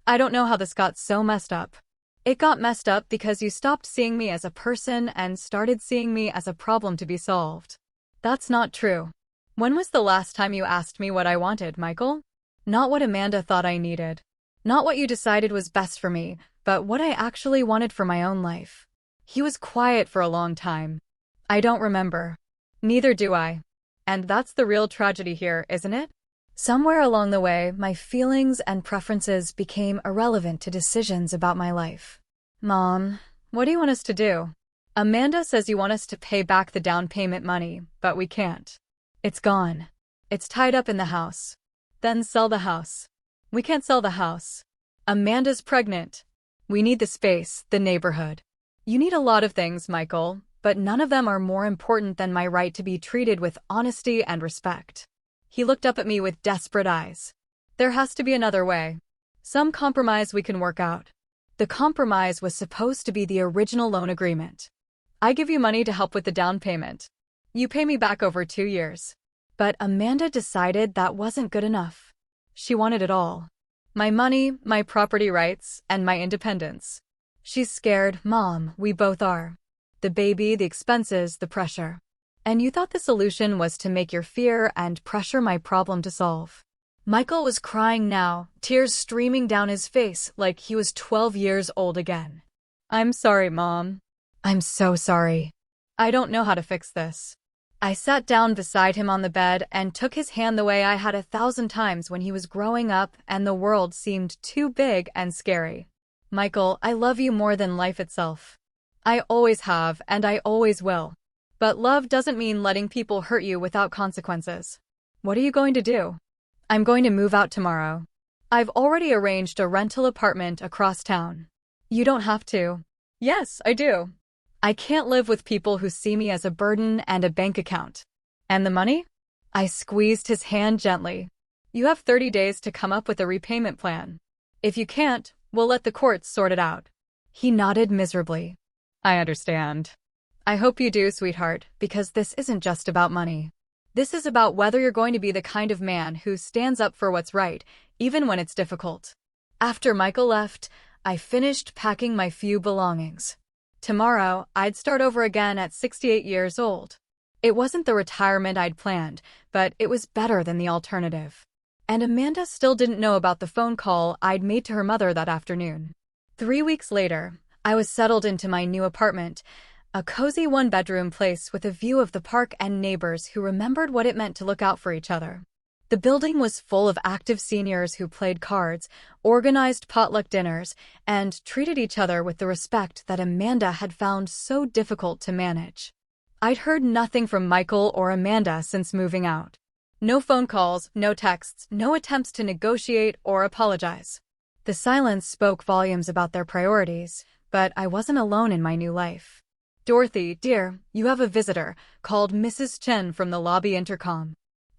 I don't know how this got so messed up. It got messed up because you stopped seeing me as a person and started seeing me as a problem to be solved. That's not true. When was the last time you asked me what I wanted, Michael? Not what Amanda thought I needed. Not what you decided was best for me, but what I actually wanted for my own life. He was quiet for a long time. I don't remember. Neither do I. And that's the real tragedy here, isn't it? Somewhere along the way, my feelings and preferences became irrelevant to decisions about my life. Mom, what do you want us to do? Amanda says you want us to pay back the down payment money, but we can't. It's gone. It's tied up in the house. Then sell the house. We can't sell the house. Amanda's pregnant. We need the space, the neighborhood. You need a lot of things, Michael, but none of them are more important than my right to be treated with honesty and respect. He looked up at me with desperate eyes. There has to be another way. Some compromise we can work out. The compromise was supposed to be the original loan agreement. I give you money to help with the down payment. You pay me back over 2 years. But Amanda decided that wasn't good enough. She wanted it all. My money, my property rights, and my independence. She's scared, Mom, we both are. The baby, the expenses, the pressure. And you thought the solution was to make your fear and pressure my problem to solve. Michael was crying now, tears streaming down his face like he was 12 years old again. I'm sorry, Mom. I'm so sorry. I don't know how to fix this. I sat down beside him on the bed and took his hand the way I had 1,000 times when he was growing up and the world seemed too big and scary. Michael, I love you more than life itself. I always have and I always will. But love doesn't mean letting people hurt you without consequences. What are you going to do? I'm going to move out tomorrow. I've already arranged a rental apartment across town. You don't have to. Yes, I do. I can't live with people who see me as a burden and a bank account. And the money? I squeezed his hand gently. You have 30 days to come up with a repayment plan. If you can't, we'll let the courts sort it out. He nodded miserably. I understand. I hope you do, sweetheart, because this isn't just about money. This is about whether you're going to be the kind of man who stands up for what's right, even when it's difficult. After Michael left, I finished packing my few belongings. Tomorrow, I'd start over again at 68 years old. It wasn't the retirement I'd planned, but it was better than the alternative. And Amanda still didn't know about the phone call I'd made to her mother that afternoon. 3 weeks later, I was settled into my new apartment, a cozy one-bedroom place with a view of the park and neighbors who remembered what it meant to look out for each other. The building was full of active seniors who played cards, organized potluck dinners, and treated each other with the respect that Amanda had found so difficult to manage. I'd heard nothing from Michael or Amanda since moving out. No phone calls, no texts, no attempts to negotiate or apologize. The silence spoke volumes about their priorities, but I wasn't alone in my new life. Dorothy, dear, you have a visitor, called Mrs. Chen from the lobby intercom.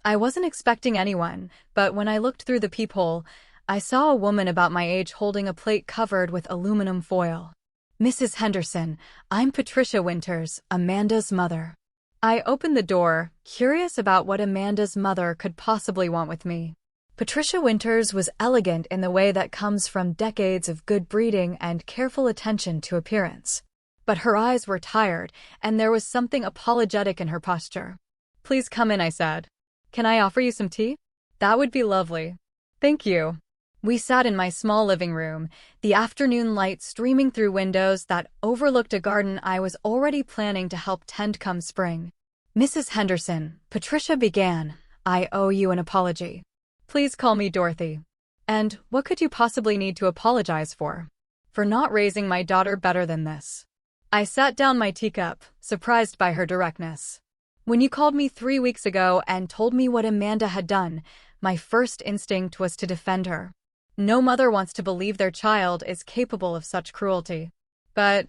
I wasn't expecting anyone, but when I looked through the peephole, I saw a woman about my age holding a plate covered with aluminum foil. Mrs. Henderson, I'm Patricia Winters, Amanda's mother. I opened the door, curious about what Amanda's mother could possibly want with me. Patricia Winters was elegant in the way that comes from decades of good breeding and careful attention to appearance. But her eyes were tired, and there was something apologetic in her posture. Please come in, I said. Can I offer you some tea? That would be lovely. Thank you. We sat in my small living room, the afternoon light streaming through windows that overlooked a garden I was already planning to help tend come spring. Mrs. Henderson, Patricia began, I owe you an apology. Please call me Dorothy. And what could you possibly need to apologize for? For not raising my daughter better than this. I sat down my teacup, surprised by her directness. When you called me 3 weeks ago and told me what Amanda had done, my first instinct was to defend her. No mother wants to believe their child is capable of such cruelty. But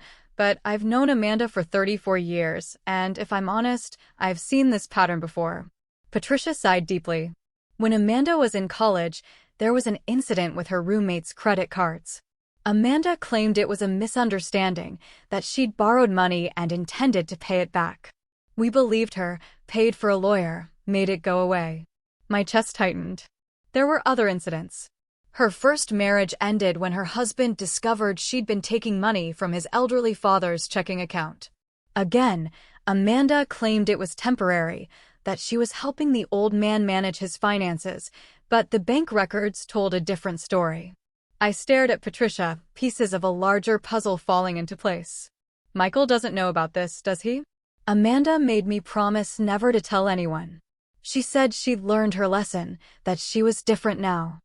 I've known Amanda for 34 years, and if I'm honest, I've seen this pattern before. Patricia sighed deeply. When Amanda was in college, there was an incident with her roommate's credit cards. Amanda claimed it was a misunderstanding, that she'd borrowed money and intended to pay it back. We believed her, paid for a lawyer, made it go away. My chest tightened. There were other incidents. Her first marriage ended when her husband discovered she'd been taking money from his elderly father's checking account. Again, Amanda claimed it was temporary, that she was helping the old man manage his finances, but the bank records told a different story. I stared at Patricia, pieces of a larger puzzle falling into place. Michael doesn't know about this, does he? Amanda made me promise never to tell anyone. She said she'd learned her lesson, that she was different now.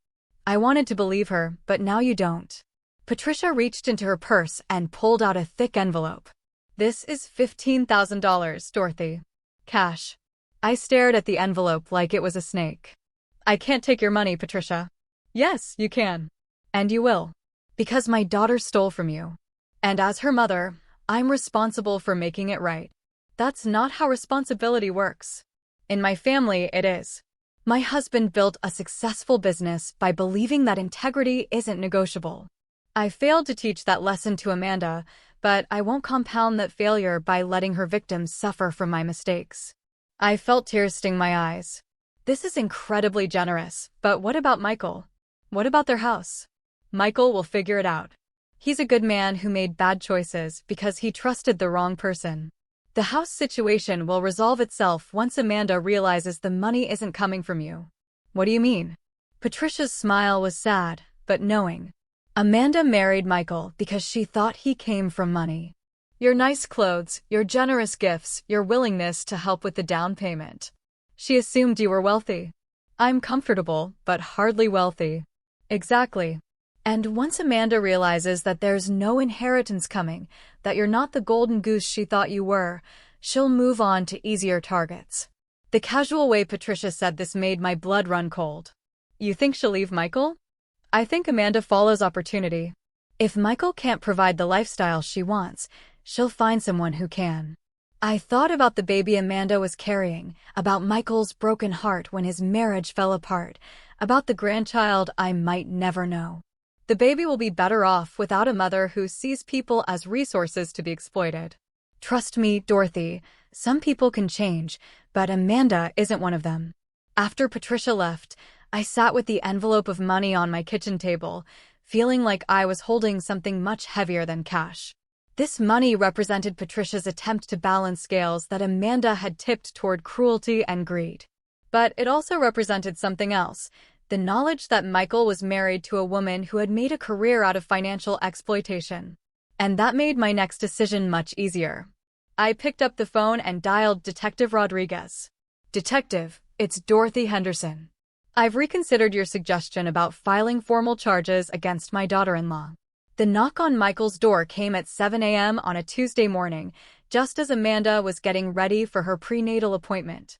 I wanted to believe her, but now you don't. Patricia reached into her purse and pulled out a thick envelope. This is $15,000, Dorothy. Cash. I stared at the envelope like it was a snake. I can't take your money, Patricia. Yes, you can. And you will. Because my daughter stole from you. And as her mother, I'm responsible for making it right. That's not how responsibility works. In my family, it is. My husband built a successful business by believing that integrity isn't negotiable. I failed to teach that lesson to Amanda, but I won't compound that failure by letting her victims suffer from my mistakes. I felt tears sting my eyes. This is incredibly generous, but what about Michael? What about their house? Michael will figure it out. He's a good man who made bad choices because he trusted the wrong person. The house situation will resolve itself once Amanda realizes the money isn't coming from you. What do you mean? Patricia's smile was sad, but knowing. Amanda married Michael because she thought he came from money. Your nice clothes, your generous gifts, your willingness to help with the down payment. She assumed you were wealthy. I'm comfortable, but hardly wealthy. Exactly. And once Amanda realizes that there's no inheritance coming, that you're not the golden goose she thought you were, she'll move on to easier targets. The casual way Patricia said this made my blood run cold. You think she'll leave Michael? I think Amanda follows opportunity. If Michael can't provide the lifestyle she wants, she'll find someone who can. I thought about the baby Amanda was carrying, about Michael's broken heart when his marriage fell apart, about the grandchild I might never know. The baby will be better off without a mother who sees people as resources to be exploited. Trust me, Dorothy, some people can change, but Amanda isn't one of them. After Patricia left, I sat with the envelope of money on my kitchen table, feeling like I was holding something much heavier than cash. This money represented Patricia's attempt to balance scales that Amanda had tipped toward cruelty and greed. But it also represented something else. The knowledge that Michael was married to a woman who had made a career out of financial exploitation. And that made my next decision much easier. I picked up the phone and dialed Detective Rodriguez. Detective, it's Dorothy Henderson. I've reconsidered your suggestion about filing formal charges against my daughter-in-law. The knock on Michael's door came at 7 a.m. on a Tuesday morning, just as Amanda was getting ready for her prenatal appointment.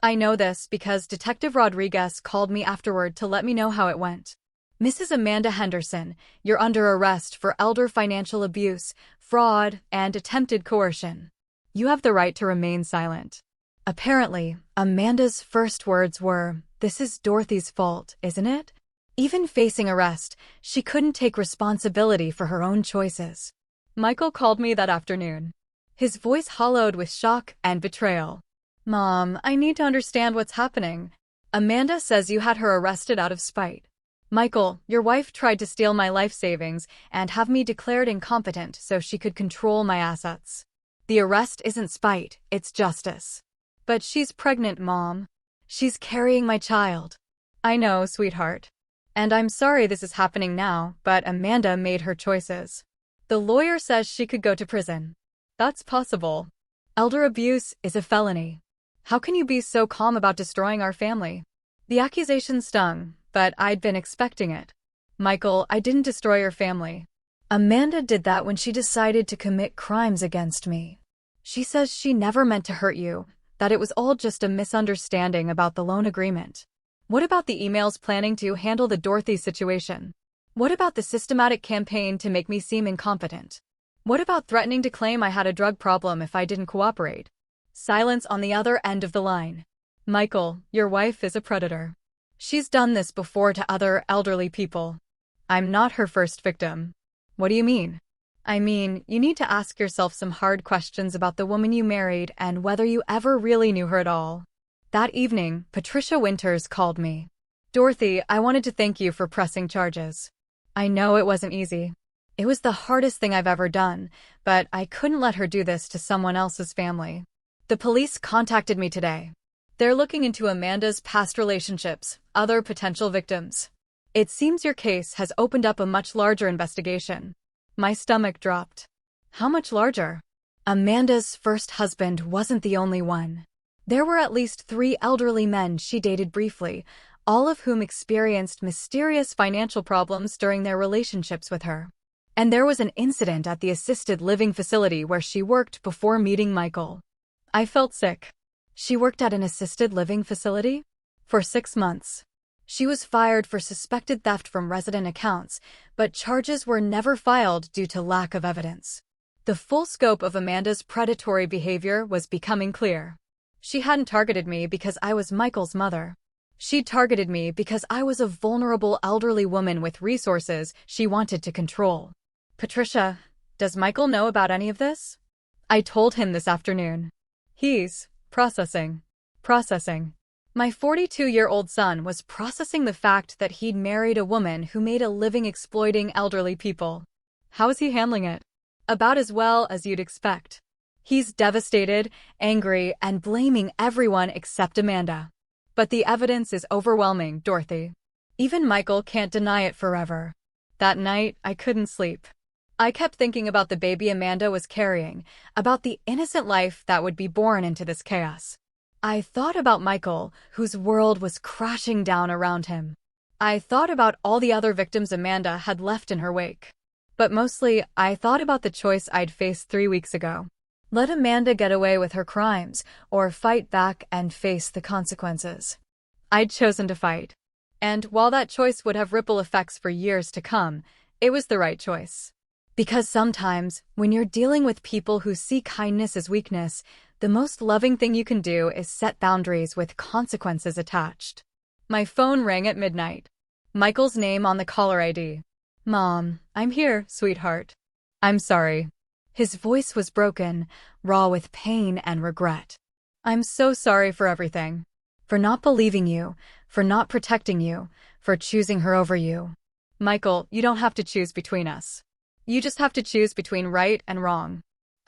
I know this because Detective Rodriguez called me afterward to let me know how it went. Mrs. Amanda Henderson, you're under arrest for elder financial abuse, fraud, and attempted coercion. You have the right to remain silent. Apparently, Amanda's first words were, "This is Dorothy's fault, isn't it?" Even facing arrest, she couldn't take responsibility for her own choices. Michael called me that afternoon. His voice hollowed with shock and betrayal. Mom, I need to understand what's happening. Amanda says you had her arrested out of spite. Michael, your wife tried to steal my life savings and have me declared incompetent so she could control my assets. The arrest isn't spite, it's justice. But she's pregnant, Mom. She's carrying my child. I know, sweetheart. And I'm sorry this is happening now, but Amanda made her choices. The lawyer says she could go to prison. That's possible. Elder abuse is a felony. How can you be so calm about destroying our family? The accusation stung, but I'd been expecting it. Michael, I didn't destroy your family. Amanda did that when she decided to commit crimes against me. She says she never meant to hurt you, that it was all just a misunderstanding about the loan agreement. What about the emails planning to handle the Dorothy situation? What about the systematic campaign to make me seem incompetent? What about threatening to claim I had a drug problem if I didn't cooperate? Silence on the other end of the line. Michael, your wife is a predator. She's done this before to other elderly people. I'm not her first victim. What do you mean? I mean, you need to ask yourself some hard questions about the woman you married and whether you ever really knew her at all. That evening, Patricia Winters called me. Dorothy, I wanted to thank you for pressing charges. I know it wasn't easy. It was the hardest thing I've ever done, but I couldn't let her do this to someone else's family. The police contacted me today. They're looking into Amanda's past relationships, other potential victims. It seems your case has opened up a much larger investigation. My stomach dropped. How much larger? Amanda's first husband wasn't the only one. There were at least 3 elderly men she dated briefly, all of whom experienced mysterious financial problems during their relationships with her. And there was an incident at the assisted living facility where she worked before meeting Michael. I felt sick. She worked at an assisted living facility? For 6 months. She was fired for suspected theft from resident accounts, but charges were never filed due to lack of evidence. The full scope of Amanda's predatory behavior was becoming clear. She hadn't targeted me because I was Michael's mother. She targeted me because I was a vulnerable elderly woman with resources she wanted to control. Patricia, does Michael know about any of this? I told him this afternoon. He's processing. My 42-year-old son was processing the fact that he'd married a woman who made a living exploiting elderly people. How is he handling it? About as well as you'd expect. He's devastated, angry, and blaming everyone except Amanda. But the evidence is overwhelming, Dorothy. Even Michael can't deny it forever. That night, I couldn't sleep. I kept thinking about the baby Amanda was carrying, about the innocent life that would be born into this chaos. I thought about Michael, whose world was crashing down around him. I thought about all the other victims Amanda had left in her wake. But mostly, I thought about the choice I'd faced 3 weeks ago. Let Amanda get away with her crimes, or fight back and face the consequences. I'd chosen to fight. And while that choice would have ripple effects for years to come, it was the right choice. Because sometimes, when you're dealing with people who see kindness as weakness, the most loving thing you can do is set boundaries with consequences attached. My phone rang at midnight. Michael's name on the caller ID. Mom, I'm here, sweetheart. I'm sorry. His voice was broken, raw with pain and regret. I'm so sorry for everything. For not believing you, for not protecting you, for choosing her over you. Michael, you don't have to choose between us. You just have to choose between right and wrong.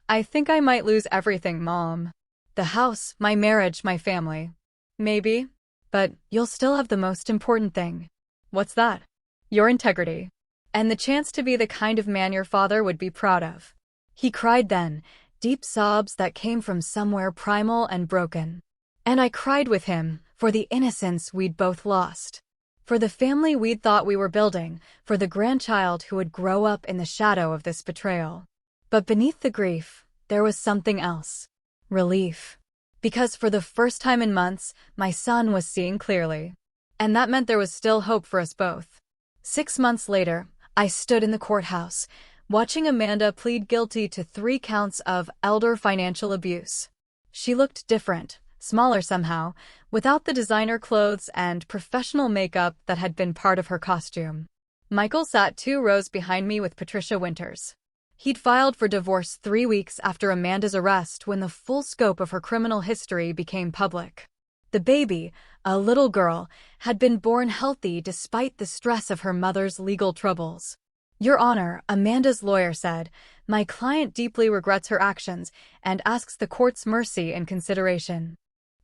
I think I might lose everything, Mom. The house, my marriage, my family. Maybe. But you'll still have the most important thing. What's that? Your integrity. And the chance to be the kind of man your father would be proud of. He cried then, deep sobs that came from somewhere primal and broken. And I cried with him, for the innocence we'd both lost. For the family we'd thought we were building, for the grandchild who would grow up in the shadow of this betrayal. But beneath the grief, there was something else. Relief. Because for the first time in months, my son was seeing clearly. And that meant there was still hope for us both. 6 months later, I stood in the courthouse, watching Amanda plead guilty to 3 counts of elder financial abuse. She looked different, smaller somehow, without the designer clothes and professional makeup that had been part of her costume. Michael sat 2 rows behind me with Patricia Winters. He'd filed for divorce 3 weeks after Amanda's arrest when the full scope of her criminal history became public. The baby, a little girl, had been born healthy despite the stress of her mother's legal troubles. Your Honor, Amanda's lawyer said, my client deeply regrets her actions and asks the court's mercy in consideration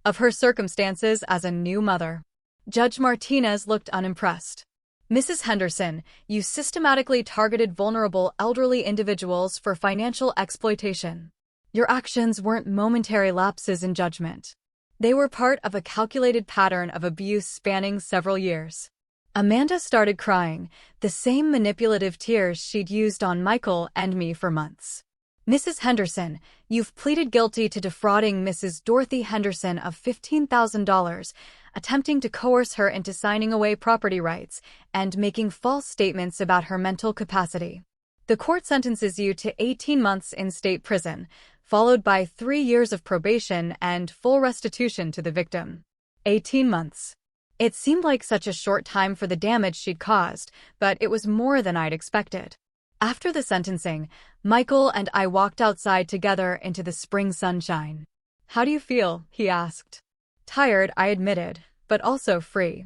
of her circumstances as a new mother. Judge Martinez looked unimpressed. Mrs. Henderson, you systematically targeted vulnerable elderly individuals for financial exploitation. Your actions weren't momentary lapses in judgment. They were part of a calculated pattern of abuse spanning several years. Amanda started crying, the same manipulative tears she'd used on Michael and me for months. Mrs. Henderson, you've pleaded guilty to defrauding Mrs. Dorothy Henderson of $15,000, attempting to coerce her into signing away property rights, and making false statements about her mental capacity. The court sentences you to 18 months in state prison, followed by 3 years of probation and full restitution to the victim. 18 months. It seemed like such a short time for the damage she'd caused, but it was more than I'd expected. After the sentencing, Michael and I walked outside together into the spring sunshine. How do you feel? He asked. Tired, I admitted, but also free.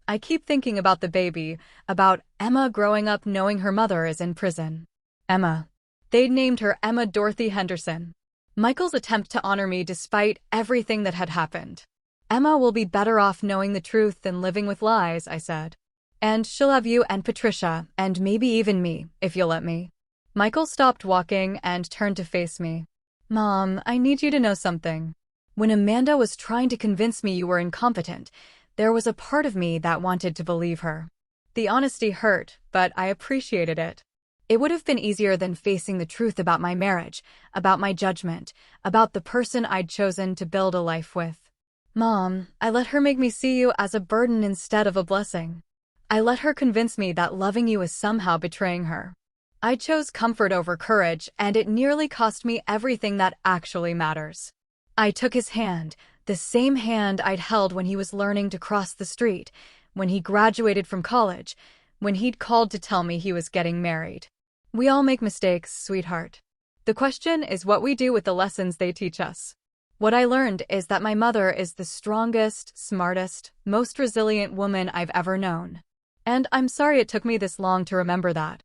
I keep thinking about the baby, about Emma growing up knowing her mother is in prison. Emma. They'd named her Emma Dorothy Henderson. Michael's attempt to honor me despite everything that had happened. Emma will be better off knowing the truth than living with lies, I said. And she'll have you and Patricia, and maybe even me, if you'll let me. Michael stopped walking and turned to face me. Mom, I need you to know something. When Amanda was trying to convince me you were incompetent, there was a part of me that wanted to believe her. The honesty hurt, but I appreciated it. It would have been easier than facing the truth about my marriage, about my judgment, about the person I'd chosen to build a life with. Mom, I let her make me see you as a burden instead of a blessing. I let her convince me that loving you is somehow betraying her. I chose comfort over courage, and it nearly cost me everything that actually matters. I took his hand, the same hand I'd held when he was learning to cross the street, when he graduated from college, when he'd called to tell me he was getting married. We all make mistakes, sweetheart. The question is what we do with the lessons they teach us. What I learned is that my mother is the strongest, smartest, most resilient woman I've ever known. And I'm sorry it took me this long to remember that.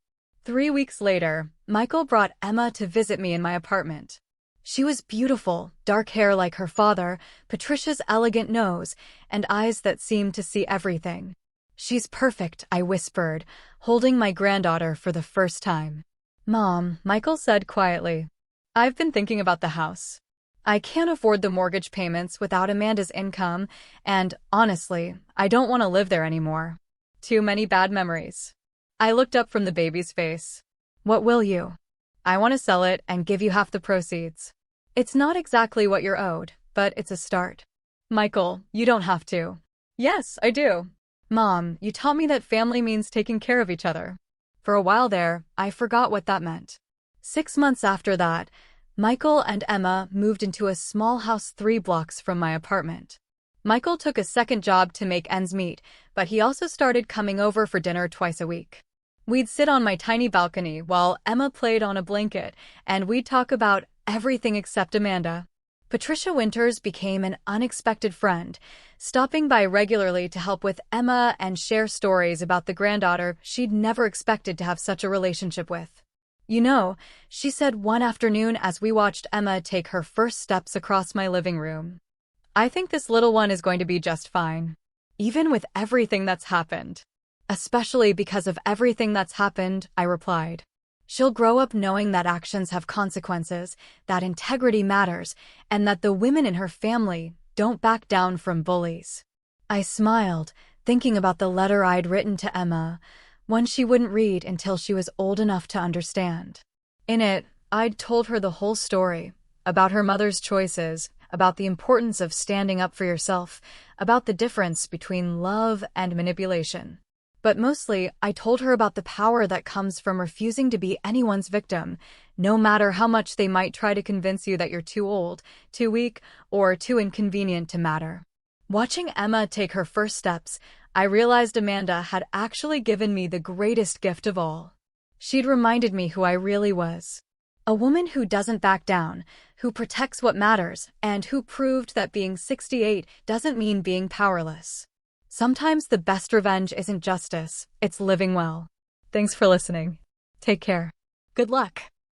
3 weeks later, Michael brought Emma to visit me in my apartment. She was beautiful, dark hair like her father, Patricia's elegant nose, and eyes that seemed to see everything. She's perfect, I whispered, holding my granddaughter for the first time. Mom, Michael said quietly. I've been thinking about the house. I can't afford the mortgage payments without Amanda's income, and, honestly, I don't want to live there anymore. Too many bad memories. I looked up from the baby's face. What will you? I want to sell it and give you half the proceeds. It's not exactly what you're owed, but it's a start. Michael, you don't have to. Yes, I do. Mom, you taught me that family means taking care of each other. For a while there, I forgot what that meant. 6 months after that, Michael and Emma moved into a small house 3 blocks from my apartment. Michael took a second job to make ends meet, but he also started coming over for dinner twice a week. We'd sit on my tiny balcony while Emma played on a blanket, and we'd talk about everything except Amanda. Patricia Winters became an unexpected friend, stopping by regularly to help with Emma and share stories about the granddaughter she'd never expected to have such a relationship with. You know, she said one afternoon as we watched Emma take her first steps across my living room, I think this little one is going to be just fine, even with everything that's happened. Especially because of everything that's happened, I replied. She'll grow up knowing that actions have consequences, that integrity matters, and that the women in her family don't back down from bullies. I smiled, thinking about the letter I'd written to Emma, one she wouldn't read until she was old enough to understand. In it, I'd told her the whole story, about her mother's choices, about the importance of standing up for yourself, about the difference between love and manipulation. But mostly, I told her about the power that comes from refusing to be anyone's victim, no matter how much they might try to convince you that you're too old, too weak, or too inconvenient to matter. Watching Emma take her first steps, I realized Amanda had actually given me the greatest gift of all. She'd reminded me who I really was. A woman who doesn't back down, who protects what matters, and who proved that being 68 doesn't mean being powerless. Sometimes the best revenge isn't justice, it's living well. Thanks for listening. Take care. Good luck.